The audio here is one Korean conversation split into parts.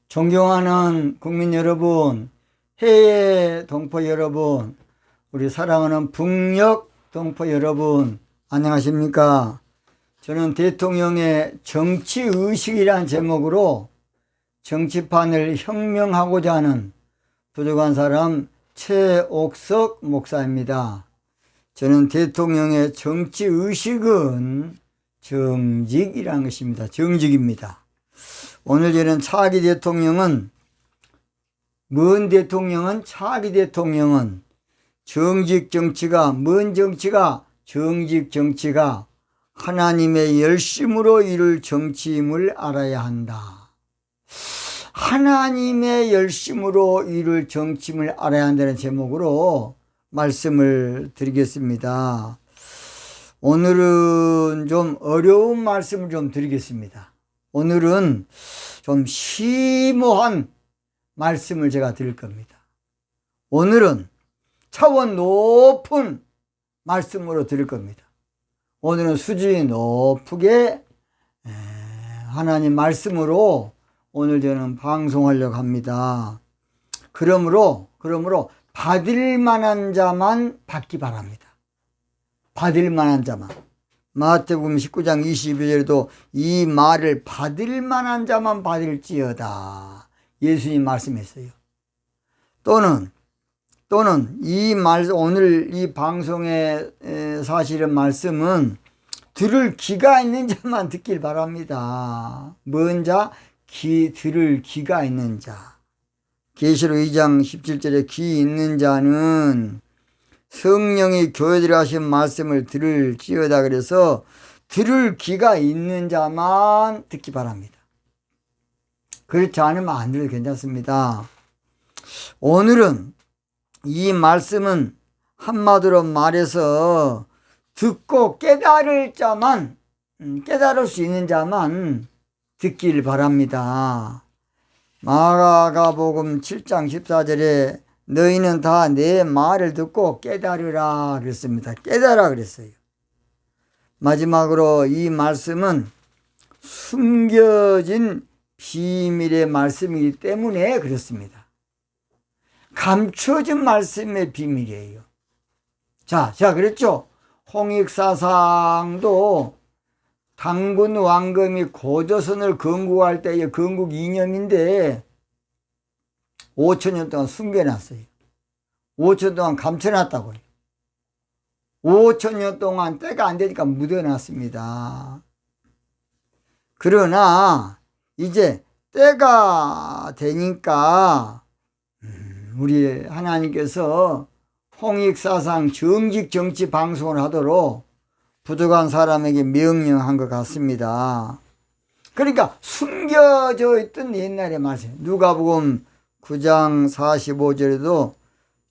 존경하는 국민 여러분, 해외 동포 여러분, 우리 사랑하는 북녘 동포 여러분, 안녕하십니까? 저는 대통령의 정치의식이란 제목으로 정치판을 혁명하고자 하는 부족한 사람 최옥석 목사입니다. 저는 대통령의 정치의식은 정직이라는 것입니다. 정직입니다. 오늘 저는 차기 대통령은 차기 대통령은 정직 정치가 정직 정치가 하나님의 열심으로 이룰 정치임을 알아야 한다. 하나님의 열심으로 이룰 정치임을 알아야 한다는 제목으로 말씀을 드리겠습니다. 오늘은 좀 어려운 말씀을 좀 드리겠습니다. 오늘은 좀 심오한 말씀을 제가 드릴 겁니다. 오늘은 차원 높은 말씀으로 드릴 겁니다. 오늘은 수준이 높게 하나님 말씀으로 오늘 저는 방송하려고 합니다. 그러므로 받을 만한 자만 받기 바랍니다. 받을 만한 자만. 마태복음 19장 22절에도 이 말을 받을 만한 자만 받을지어다. 예수님 말씀했어요. 또는 이 말, 오늘 이 방송의 사실은 말씀은 들을 귀가 있는 자만 듣길 바랍니다. 뭔 자? 들을 귀가 있는 자. 계시록 2장 17절에 귀 있는 자는 성령이 교회들이 하신 말씀을 들을지어다. 그래서 들을 귀가 있는 자만 듣기 바랍니다. 그렇지 않으면 안 들어도 괜찮습니다. 오늘은 이 말씀은 한마디로 말해서 듣고 깨달을 자만, 깨달을 수 있는 자만 듣길 바랍니다. 마가복음 7장 14절에 너희는 다 내 말을 듣고 깨달으라 그랬습니다. 깨달아 그랬어요. 마지막으로 이 말씀은 숨겨진 비밀의 말씀이기 때문에 그렇습니다. 감춰진 말씀의 비밀이에요. 자, 그랬죠? 홍익사상도 당군 왕금이 고조선을 건국할 때의 건국 이념인데 5,000년 동안 숨겨놨어요. 5,000년 동안 감춰놨다고요. 5,000년 동안 때가 안 되니까 묻어놨습니다. 그러나 이제 때가 되니까 우리 하나님께서 홍익사상 정직 정치 방송을 하도록 부족한 사람에게 명령한 것 같습니다. 그러니까 숨겨져 있던 옛날의 말씀, 누가복음 9장 45절에도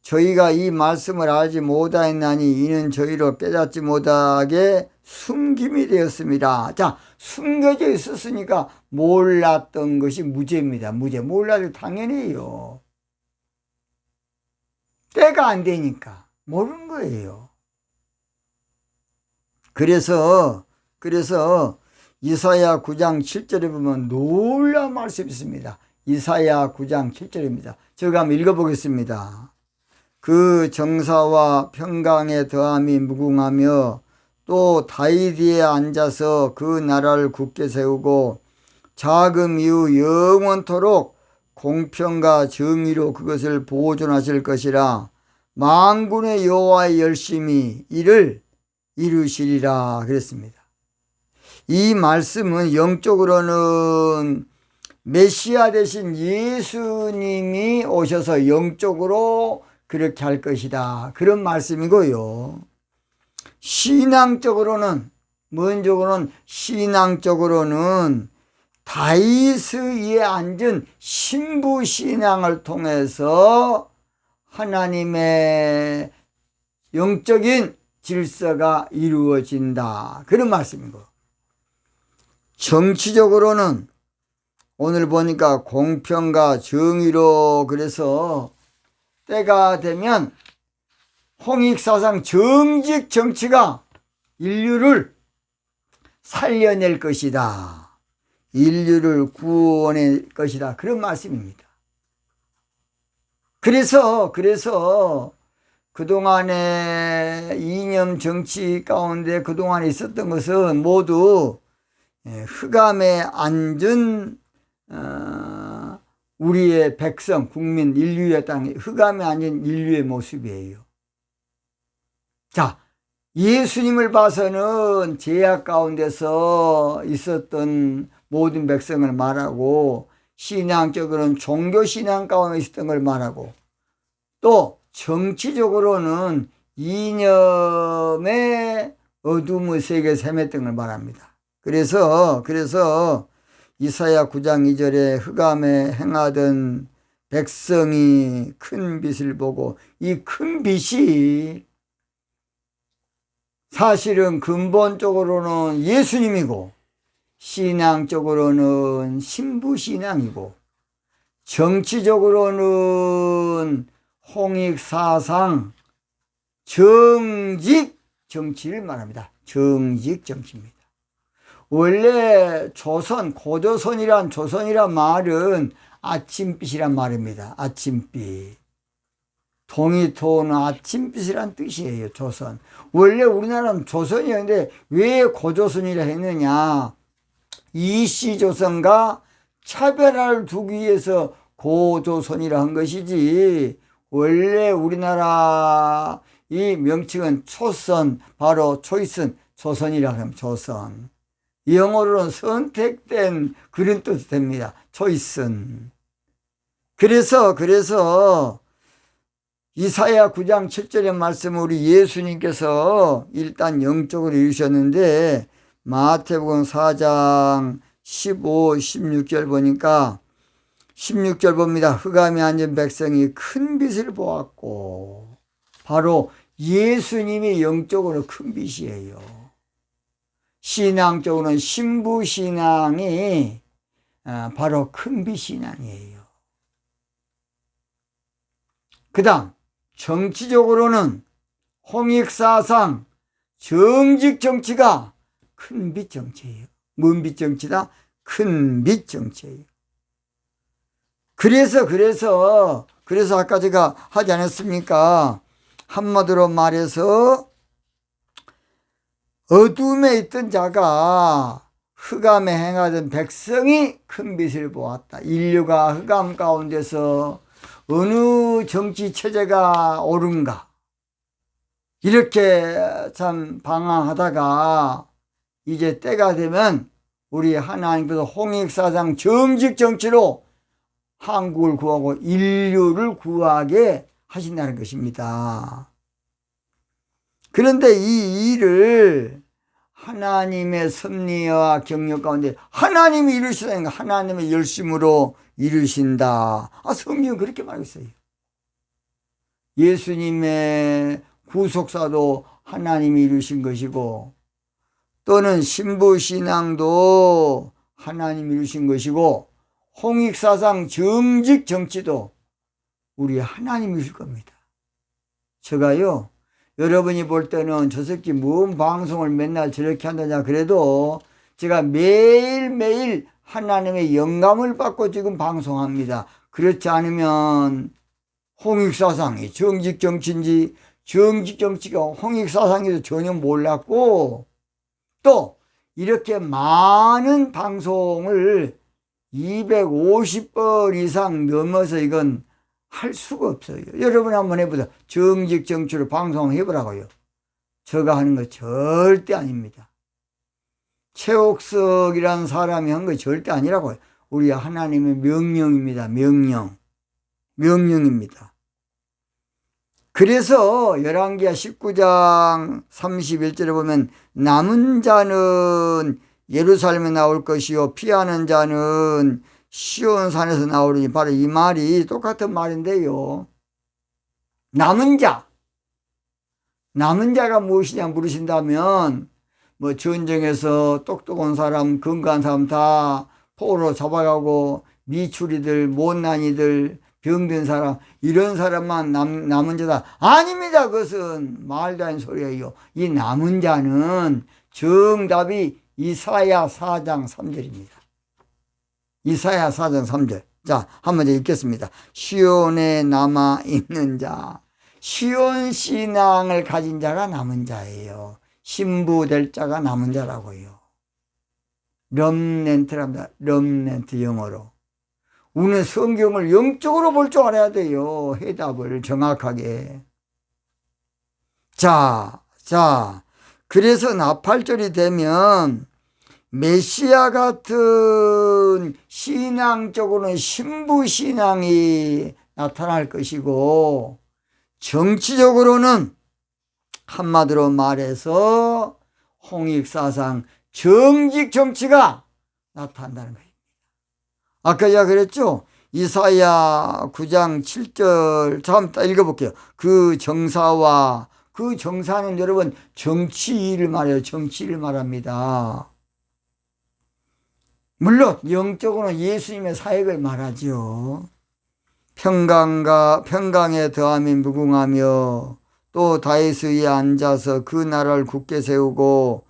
저희가 이 말씀을 알지 못하였나니 이는 저희로 깨닫지 못하게 숨김이 되었습니다. 자, 숨겨져 있었으니까 몰랐던 것이 무죄입니다. 무죄. 몰라도 당연해요. 때가 안 되니까 모르는 거예요. 그래서 이사야 9장 7절에 보면 놀라운 말씀이 있습니다. 이사야 9장 7절입니다. 제가 한번 읽어보겠습니다. 그 정사와 평강의 더함이 무궁하며 또 다윗 위에 앉아서 그 나라를 굳게 세우고 자금 이후 영원토록 공평과 정의로 그것을 보존하실 것이라. 만군의 여호와의 열심히 이를 이루시리라 그랬습니다. 이 말씀은 영적으로는 메시아 되신 예수님이 오셔서 영적으로 그렇게 할 것이다. 그런 말씀이고요. 신앙적으로는 다윗 위에 앉은 신부 신앙을 통해서 하나님의 영적인 질서가 이루어진다. 그런 말씀이고, 정치적으로는 오늘 보니까 공평과 정의로, 그래서 때가 되면 홍익사상 정직 정치가 인류를 살려낼 것이다. 인류를 구원할 것이다. 그런 말씀입니다. 그래서 그동안의 이념 정치 가운데 그동안에 있었던 것은 모두 흑암에 앉은 우리의 백성, 국민, 인류의 땅에 흑암에 앉은 인류의 모습이에요. 자, 예수님을 봐서는 죄악 가운데서 있었던 모든 백성을 말하고, 신앙적으로는 종교신앙 가운데 있었던 걸 말하고, 또 정치적으로는 이념의 어둠의 세계에서 헤맸던 걸 말합니다. 그래서 이사야 9장 2절에 흑암에 행하던 백성이 큰 빛을 보고, 이 큰 빛이 사실은 근본적으로는 예수님이고, 신앙적으로는 신부신앙이고, 정치적으로는 홍익사상 정직 정치를 말합니다. 정직 정치입니다. 원래 고조선이란 말은 아침빛이란 말입니다. 아침빛. 동이토는 아침빛이란 뜻이에요. 조선. 원래 우리나라는 조선이었는데 왜 고조선이라 했느냐? 이씨조선과 차별화를 두기 위해서 고조선이라 한 것이지, 원래 우리나라 이 명칭은 초선, 바로 초이슨, 조선이라 하면 조선. 영어로는 선택된 그런 뜻이 됩니다. 초이슨. 그래서 이사야 9장 7절의 말씀을 우리 예수님께서 일단 영적으로 이루셨는데, 마태복음 4장 15, 16절 보니까 16절 봅니다. 흑암에 앉은 백성이 큰 빛을 보았고, 바로 예수님이 영적으로 큰 빛이에요. 신앙적으로는 신부신앙이 바로 큰 빛신앙이에요. 그 다음 정치적으로는 홍익사상 정직 정치가 큰 빛 정치예요. 뭔 빛 정치다? 큰 빛 정치예요. 그래서 아까 제가 하지 않았습니까? 한마디로 말해서 어둠에 있던 자가 흑암에 행하던 백성이 큰 빛을 보았다. 인류가 흑암 가운데서 어느 정치 체제가 옳은가, 이렇게 참 방황하다가 이제 때가 되면 우리 하나님께서 홍익사상 정직 정치로 한국을 구하고 인류를 구하게 하신다는 것입니다. 그런데 이 일을 하나님의 섭리와 경력 가운데 하나님이 이루시다는 거, 하나님의 열심으로 이루신다. 성경은 그렇게 말하고 있어요. 예수님의 구속사도 하나님이 이루신 것이고, 또는 신부신앙도 하나님이 이루신 것이고, 홍익사상 정직 정치도 우리 하나님이 이루실 겁니다. 제가요, 여러분이 볼 때는 저 새끼 뭔 방송을 맨날 저렇게 한다냐 그래도 제가 매일매일 하나님의 영감을 받고 지금 방송합니다. 그렇지 않으면 홍익사상이 정직정치인지 정직정치가 홍익사상인지 전혀 몰랐고, 또 이렇게 많은 방송을 250번 이상 넘어서 이건 할 수가 없어요. 여러분 한번 해보세요. 정직정치로 방송해보라고요. 제가 하는 거 절대 아닙니다. 최옥석이라는 사람이 한 거 절대 아니라고요. 우리 하나님의 명령입니다. 명령입니다. 그래서 열왕기하 19장 31절에 보면 남은 자는 예루살렘에 나올 것이요 피하는 자는 시온산에서 나오리니, 바로 이 말이 똑같은 말인데요. 남은 자가 무엇이냐 물으신다면, 뭐 전쟁에서 똑똑한 사람, 건강한 사람 다 포로로 잡아가고, 미추리들, 못난이들, 병든 사람, 이런 사람만 남은 자다. 아닙니다. 그것은 말도 안 소리예요. 이 남은 자는 정답이 이사야 4장 3절입니다. 이사야 4장 3절. 자, 한번 더 읽겠습니다. 시온에 남아 있는 자. 시온 신앙을 가진 자가 남은 자예요. 신부될 자가 남은 자라고요. 럼넨트랍니다. 럼넨트 영어로. 우리는 성경을 영적으로 볼 줄 알아야 돼요. 해답을 정확하게. 자, 그래서 나팔절이 되면 메시아 같은 신앙적으로는 신부신앙이 나타날 것이고, 정치적으로는 한마디로 말해서 홍익사상 정직 정치가 나타난다는 거예요. 아까 제가 그랬죠? 이사야 9장 7절 한번 읽어볼게요. 그 정사와, 그 정사는 여러분 정치를 말해요. 정치를 말합니다. 물론 영적으로는 예수님의 사역을 말하죠. 평강에 더함이 무궁하며 또 다윗 위에 앉아서 그 나라를 굳게 세우고,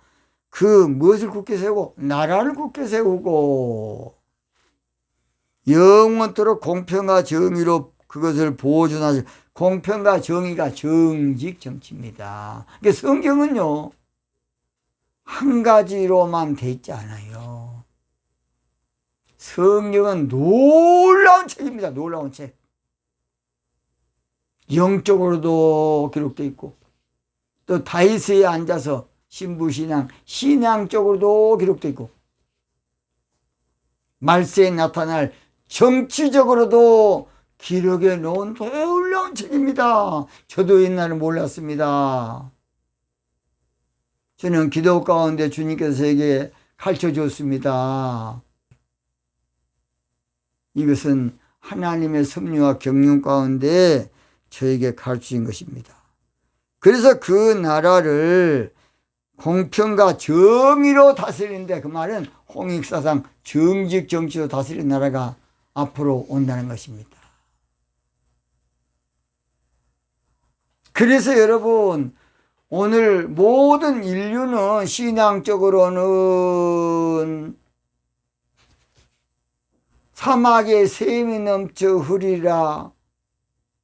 그 무엇을 굳게 세우고? 나라를 굳게 세우고 영원토록 공평과 정의로 그것을 보존하실. 공평과 정의가 정직 정치입니다. 그러니까 성경은요 한 가지로만 돼 있지 않아요. 성경은 놀라운 책입니다. 놀라운 책. 영적으로도 기록되어 있고, 또 다윗에 앉아서 신부신앙, 신앙적으로도 기록되어 있고, 말세에 나타날 정치적으로도 기록해 놓은 놀라운 책입니다. 저도 옛날에 몰랐습니다. 저는 기도 가운데 주님께서 저에게 가르쳐 줬습니다. 이것은 하나님의 섭리와 경륜 가운데 저에게 가르치신 것입니다. 그래서 그 나라를 공평과 정의로 다스리는데, 그 말은 홍익사상 정직 정치로 다스리는 나라가 앞으로 온다는 것입니다. 그래서 여러분, 오늘 모든 인류는 신앙적으로는 사막에 샘이 넘쳐 흐리라,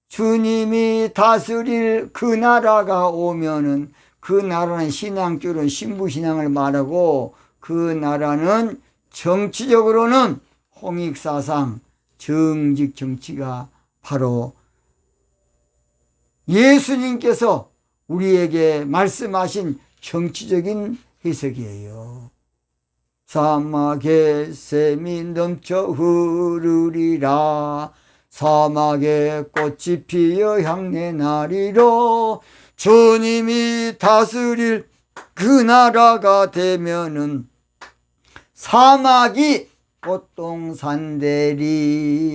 주님이 다스릴 그 나라가 오면은, 그 나라는 신앙적으로는 신부신앙을 말하고, 그 나라는 정치적으로는 홍익사상 정직 정치가 바로 예수님께서 우리에게 말씀하신 정치적인 해석이에요. 사막에 샘이 넘쳐 흐르리라, 사막에 꽃이 피어 향내 나리로, 주님이 다스릴 그 나라가 되면은 사막이 꽃동산되리.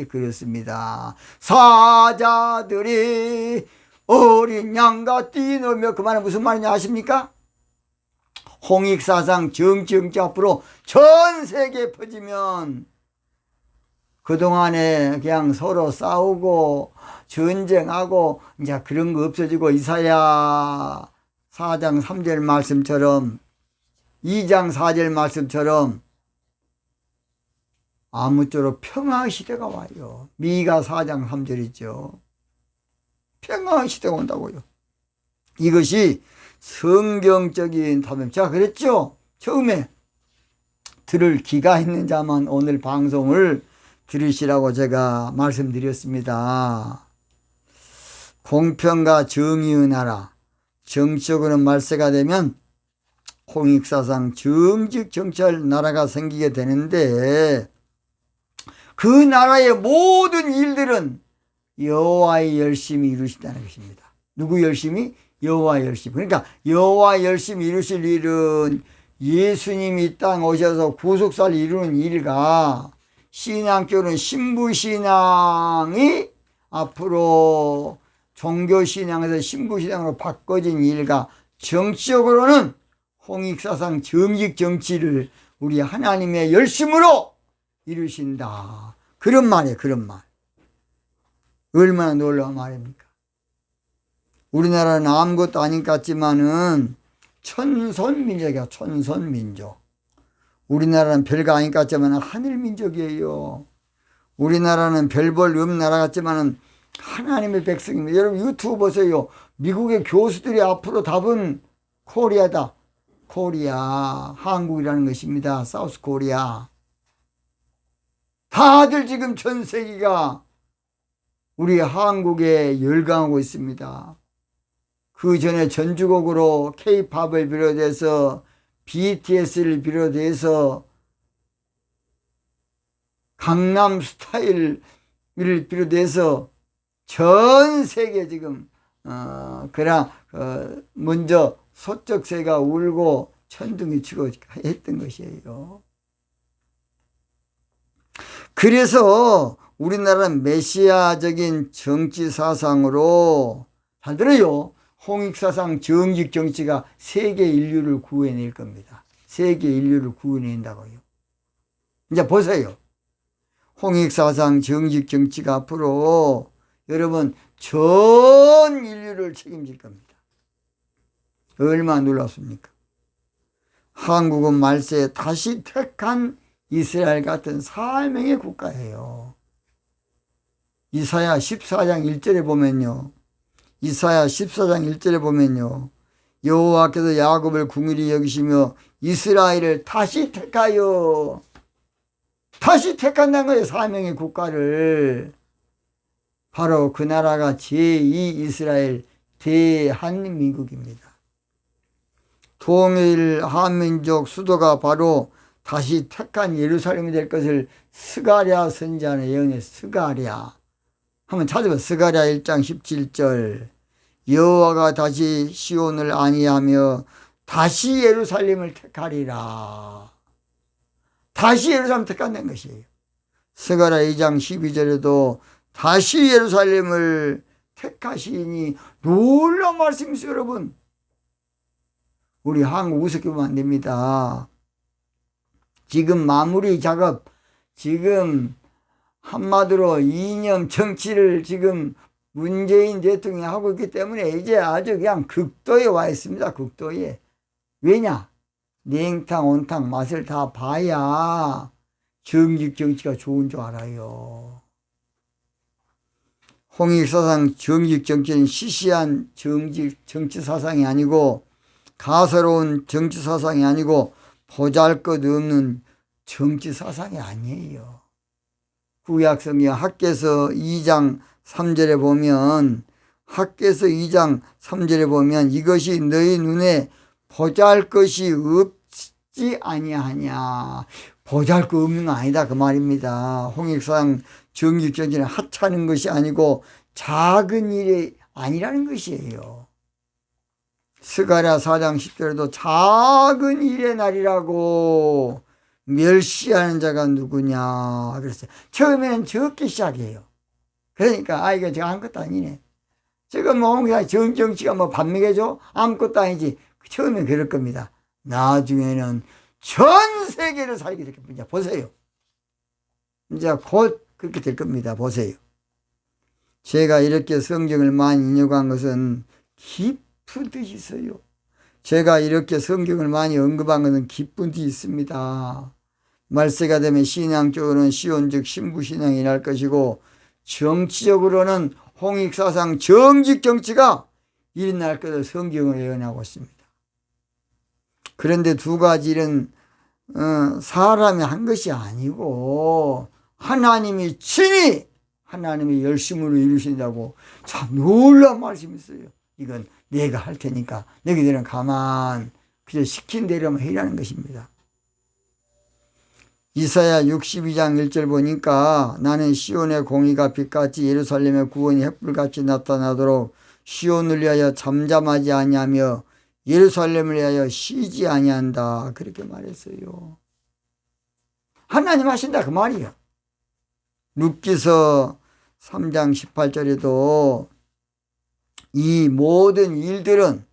그렇습니다. 사자들이 어린 양과 뛰놀며, 그 말은 무슨 말이냐 아십니까? 홍익사상 정치 앞으로 전 세계에 퍼지면, 그동안에 그냥 서로 싸우고 전쟁하고 이제 그런 거 없어지고, 이사야 4장 3절 말씀처럼, 2장 4절 말씀처럼 아무쪼록 평화 시대가 와요. 미가 4장 3절이죠. 평화 시대가 온다고요. 이것이 성경적인 답입니다. 제가 그랬죠? 처음에 들을 귀가 있는 자만 오늘 방송을 들으시라고 제가 말씀드렸습니다. 공평과 정의의 나라, 정치적으로는 말세가 되면 홍익사상 정직 정치할 나라가 생기게 되는데, 그 나라의 모든 일들은 여호와의 열심히 이루신다는 것입니다. 누구 열심히? 여호와 열심. 그러니까 여호와 열심히 이루실 일은 예수님이 이 땅 오셔서 구속사를 이루는 일과, 신앙적으로는 신부신앙이 앞으로 종교신앙에서 신부신앙으로 바꿔진 일과, 정치적으로는 홍익사상 정직 정치를 우리 하나님의 열심으로 이루신다. 그런 말이에요. 그런 말. 얼마나 놀라운 말입니까? 우리나라는 아무것도 아닌 것 같지만은 천선민족이야. 천선민족. 우리나라는 별거 아닌 것 같지만 하늘 민족이에요. 우리나라는 별 볼 없는 나라 같지만 하나님의 백성입니다. 여러분 유튜브 보세요. 미국의 교수들이 앞으로 답은 코리아다. 코리아, 한국이라는 것입니다. 사우스 코리아. 다들 지금 전 세계가 우리 한국에 열광하고 있습니다. 그 전에 전주곡으로 K-팝을 비롯해서 BTS를 비롯해서 강남 스타일을 비롯해서 전 세계 지금 먼저 소쩍새가 울고 천둥이 치고 했던 것이에요. 그래서 우리나라는 메시아적인 정치 사상으로, 잘 들어요. 홍익사상 정직 정치가 세계 인류를 구해낼 겁니다. 세계 인류를 구해낸다고요. 이제 보세요. 홍익사상 정직 정치가 앞으로 여러분 전 인류를 책임질 겁니다. 얼마나 놀랍습니까? 한국은 말세에 다시 택한 이스라엘 같은 사명의 국가예요. 이사야 14장 1절에 보면요. 이사야 14장 1절에 보면요. 여호와께서 야곱을 긍휼히 여기시며 이스라엘을 다시 택하여, 다시 택한다는 거예요. 사명의 국가를. 바로 그 나라가 제2 이스라엘 대한민국입니다. 통일 한민족 수도가 바로 다시 택한 예루살렘이 될 것을 스가랴 선지자는 예언해. 스가랴 한번 찾아봐. 스가랴 1장 17절. 여호와가 다시 시온을 안위하며 다시 예루살렘을 택하리라. 다시 예루살렘을 택한다는 것이에요. 스가랴 2장 12절에도 다시 예루살렘을 택하시니 놀라운 말씀이세요, 여러분. 우리 한국 우습게 보면 안 됩니다. 지금 마무리 작업, 지금 한마디로 이념 정치를 지금 문재인 대통령이 하고 있기 때문에 이제 아주 그냥 극도에 와 있습니다. 극도에. 왜냐? 냉탕 온탕 맛을 다 봐야 정직 정치가 좋은 줄 알아요. 홍익사상 정직 정치는 시시한 정치 사상이 아니고, 가소로운 정치 사상이 아니고, 보잘것없는 정치 사상이 아니에요. 구약성경 학개서 2장 3절에 보면, 학개서 2장 3절에 보면 이것이 너희 눈에 보잘것이 없지 아니하냐. 보잘것 없는 거 아니다 그 말입니다. 홍익사상 정직 정치는 하찮은 것이 아니고 작은 일이 아니라는 것이에요. 스가랴 4장 10절에도 작은 일의 날이라고 멸시하는 자가 누구냐 그랬어요. 처음에는 적게 시작해요. 그러니까 이거 제가 아무것도 아니네. 지금 뭐 정치가 뭐 밥 먹여줘? 아무것도 아니지. 처음엔 그럴 겁니다. 나중에는 전 세계를 살게 될 겁니다. 보세요. 이제 곧 그렇게 될 겁니다. 보세요. 제가 이렇게 성경을 많이 인용한 것은 깊은 뜻이 있어요. 제가 이렇게 성경을 많이 언급한 것은 깊은 뜻이 있습니다. 말세가 되면 신앙적으로는 시온 즉 신부신앙이 날 것이고, 정치적으로는 홍익사상 정직 정치가 일어날 것을 성경을 예언하고 있습니다. 그런데 두 가지 일은 사람이 한 것이 아니고 하나님이 친히 하나님의 열심으로 이루신다고. 참 놀라운 말씀이 있어요. 이건 내가 할 테니까 너희들은 가만 그저 시킨 대로만 해라는 것입니다. 이사야 62장 1절 보니까 나는 시온의 공의가 빛같이 예루살렘의 구원이 햇불같이 나타나도록 시온을 위하여 잠잠하지 아니하며 예루살렘을 위하여 쉬지 아니한다 그렇게 말했어요. 하나님 하신다 그 말이에요. 룻기서 3장 18절에도 이 모든 일들은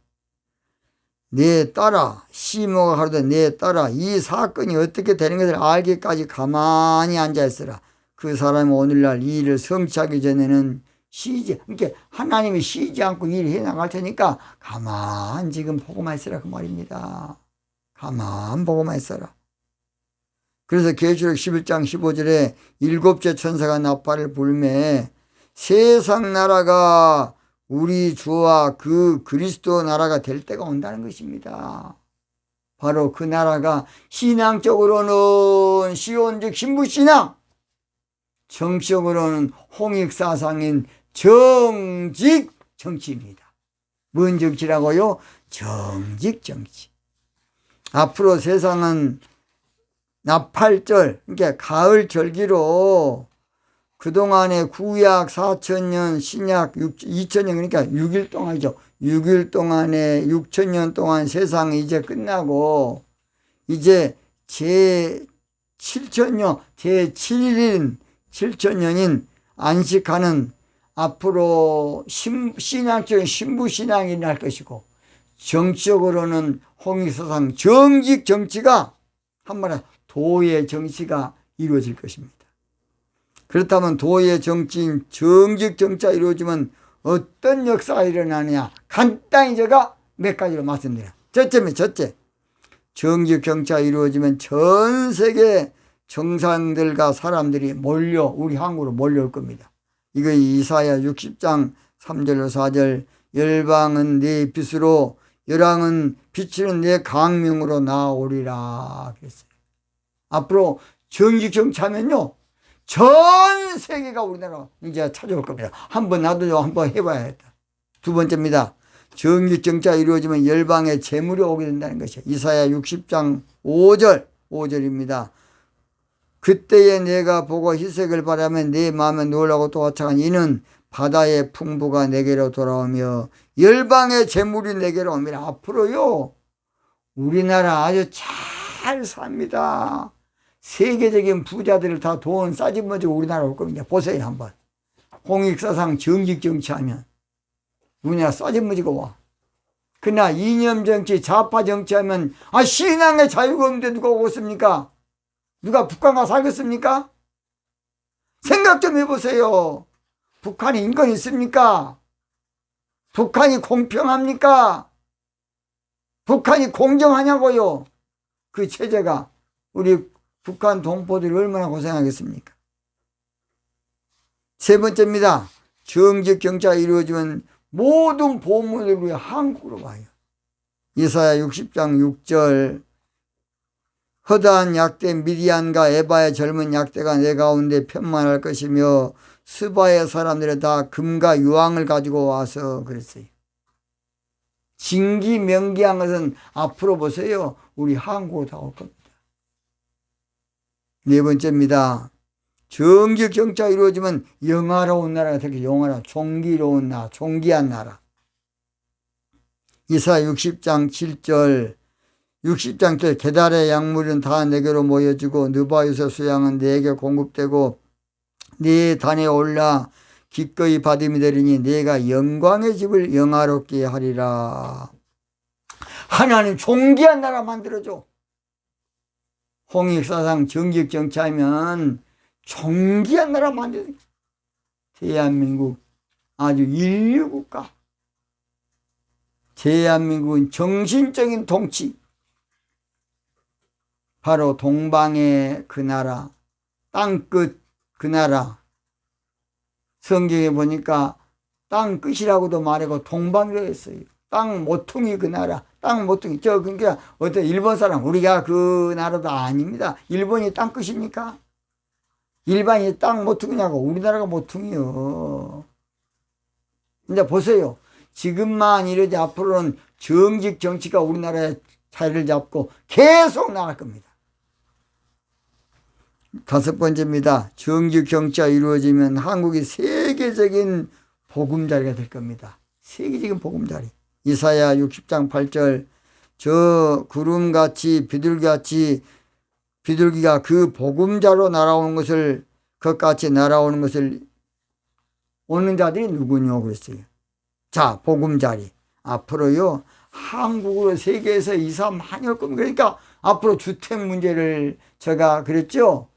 내 따라 시모가 가로되 내 따라 이 사건이 어떻게 되는 것을 알기까지 가만히 앉아있으라. 그 사람이 오늘날 이 일을 성취하기 전에는 쉬지, 그러니까 하나님이 쉬지 않고 일을 해나갈 테니까 가만 지금 보고만 있으라 그 말입니다. 가만 보고만 있어라. 그래서 계시록 11장 15절에 일곱째 천사가 나팔을 불매 세상 나라가 우리 주와 그 그리스도 나라가 될 때가 온다는 것입니다. 바로 그 나라가 신앙적으로는 시온즉 신부신앙, 정치적으로는 홍익사상인 정직 정치입니다. 뭔 정치라고요? 정직 정치. 앞으로 세상은 나팔절, 그러니까 가을 절기로 그동안의 구약 4,000년, 신약 2,000년, 그러니까 6일 동안이죠. 6일 동안에 6,000년 동안 세상이 이제 끝나고 이제 제7,000년, 제7일인 7,000년인 안식하는 앞으로 신앙적인 신부신앙이 날 것이고 정치적으로는 홍익사상 정직 정치가 한마디로 도의 정치가 이루어질 것입니다. 그렇다면 도의 정치인 정직 정치가 이루어지면 어떤 역사가 일어나느냐? 간단히 제가 몇 가지로 말씀드려요. 첫째, 정직 정치가 이루어지면 전 세계 정상들과 사람들이 우리 한국으로 몰려올 겁니다. 이거 이사야 60장 3절로 4절 열방은 네 빛으로 열왕은 비치는 내 강명으로 나오리라 그랬어요. 앞으로 정직 정치하면요 전 세계가 우리나라 이제 찾아올 겁니다. 한번 나도 한번 해봐야겠다. 두 번째입니다. 정직 정치가 이루어지면 열방에 재물이 오게 된다는 것이에요. 이사야 60장 5절입니다. 그때에 내가 보고 희색을 바라면 내 마음에 놀라고 또 화창한 이는 바다의 풍부가 내게로 돌아오며 열방의 재물이 내게로 옵니다. 앞으로요 우리나라 아주 잘 삽니다. 세계적인 부자들 다 돈 싸집어지고 우리나라 올 겁니다. 보세요 한번. 홍익사상 정직 정치하면 우리나라 싸집어지고 와. 그러나 이념 정치 좌파 정치하면 신앙의 자유가 없는데 누가 오겠습니까? 누가 북한 가서 살겠습니까? 생각 좀 해보세요. 북한에 인권 있습니까? 북한이 공평합니까? 북한이 공정하냐고요? 그 체제가 우리 북한 동포들이 얼마나 고생하겠습니까? 세 번째입니다. 정직 정치가 이루어지면 모든 보물들이 한국으로 와요. 이사야 60장 6절 허다한 약대 미디안과 에바의 젊은 약대가 내 가운데 편만할 것이며 스바의 사람들은 다 금과 유황을 가지고 와서 그랬어요. 진기명기한 것은 앞으로 보세요. 우리 한국으로 다 올 겁니다. 네 번째입니다. 정직 정치가 이루어지면 영화로운 나라가 되게 영화로운 존귀로운 나라, 존귀한 나라. 이사야 60장 7절 60장 때 게달의 약물은 다 내게로 모여지고 느바에서 수양은 내게 공급되고 네 단에 올라 기꺼이 받음이 되리니 내가 영광의 집을 영화롭게 하리라. 하나님 존귀한 나라 만들어줘. 홍익사상 정직 정치하면 존귀한 나라 만들어줘. 대한민국 아주 인류국가. 대한민국은 정신적인 통치. 바로 동방의 그 나라, 땅끝 그 나라. 성경에 보니까 땅끝이라고도 말하고 동방이라고 했어요. 땅 모퉁이 그 나라, 땅 모퉁이. 그러니까 어떤 일본 사람, 우리가 그 나라도 아닙니다. 일본이 땅끝입니까? 일반이 땅 모퉁이냐고. 우리나라가 모퉁이요. 이제 보세요. 지금만 이러지 앞으로는 정직 정치가 우리나라에 자리를 잡고 계속 나갈 겁니다. 다섯 번째입니다. 정직 정치가 이루어지면 한국이 세계적인 보금자리가 될 겁니다. 세계적인 보금자리. 이사야 60장 8절 저 구름같이 비둘기가 그 보금자로 날아오는 것을 그것같이 날아오는 것을 오는 자들이 누구뇨 그랬어요. 자, 보금자리. 앞으로요 한국으로 세계에서 이사 많이 올 겁니다. 그러니까 앞으로 주택 문제를 제가 그랬죠.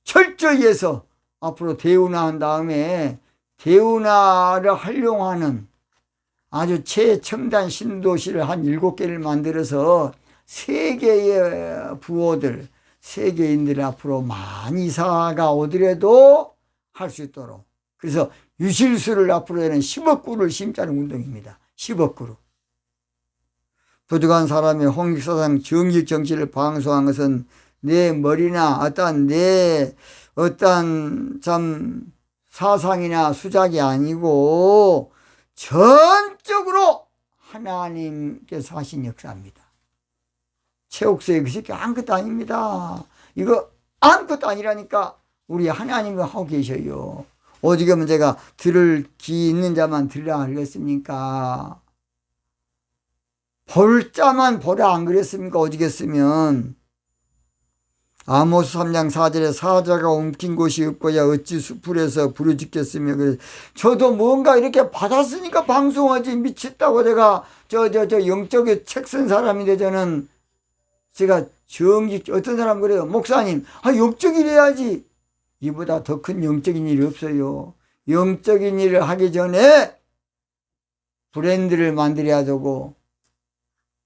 철저히 해서 앞으로 대운하한 다음에 대운하를 활용하는 아주 최첨단 신도시를 한 7개를 만들어서 세계의 부호들, 세계인들 앞으로 많이 이사가 오더라도 할 수 있도록. 그래서 유실수를 앞으로는 10억 구를 심자는 운동입니다. 10억 구를. 부족한 사람이 홍익사상 정직 정치를 방송한 것은 내 머리나 어떤 참 사상이나 수작이 아니고 전적으로 하나님께서 하신 역사입니다. 최옥수의 그 새끼 아무것도 아닙니다. 이거 아무것도 아니라니까 우리 하나님이 하고 계셔요. 오직은 제가 들을 귀 있는 자만 들으라 하겠습니까? 볼 자만 보라 안 그랬습니까? 오직했으면. 아모스 3장 4절에 사자가 옮긴 곳이 없고야 어찌 수풀에서 부르짖겠으며. 그래. 저도 뭔가 이렇게 받았으니까 방송하지. 미쳤다고 제가 영적인 책 쓴 사람인데 저는 제가 어떤 사람 그래요. 목사님, 영적이래야지. 이보다 더 큰 영적인 일이 없어요. 영적인 일을 하기 전에 브랜드를 만들어야 되고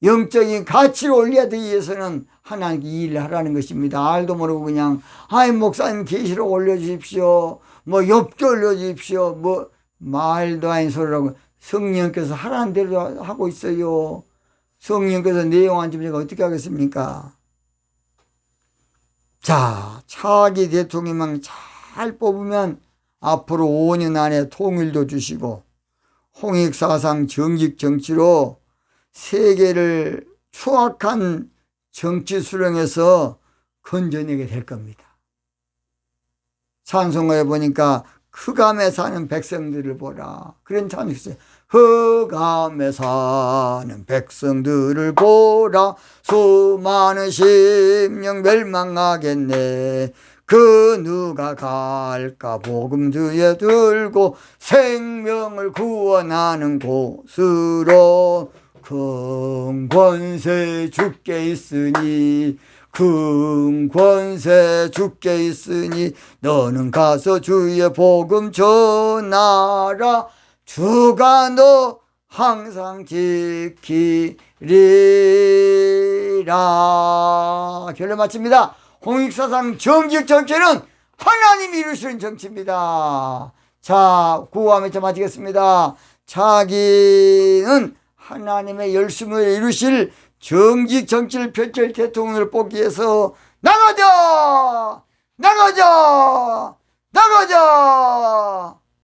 영적인 가치를 올려야 되기 위해서는 하나님께 이 일을 하라는 것입니다. 알도 모르고 그냥 목사님 계시록 올려주십시오. 욥기 올려주십시오. 말도 아닌 소리라고. 성령께서 하라는 대로 하고 있어요. 성령께서 내용 안 주면 제가 어떻게 하겠습니까? 자, 차기 대통령만 잘 뽑으면 앞으로 5년 안에 통일도 주시고 홍익사상 정직 정치로 세계를 추악한 정치 수령에서 건져내게 될 겁니다. 찬송가에 보니까 흑암에 사는 백성들을 보라. 그런 찬송이 있어요. 흑암에 사는 백성들을 보라. 수많은 심령 멸망하겠네. 그 누가 갈까 복음 뒤에 들고 생명을 구원하는 곳으로. 큰 권세 주께 있으니 큰 권세 주께 있으니 너는 가서 주의 복음 전하라. 주가 너 항상 지키리라. 결론 마칩니다. 홍익사상 정직 정치는 하나님이 이루시는 정치입니다. 자, 구호하면서 마치겠습니다. 자기는 하나님의 열심을 이루실 정직 정치를 펼칠 대통령을 뽑기 위해서 나가자! 나가자! 나가자!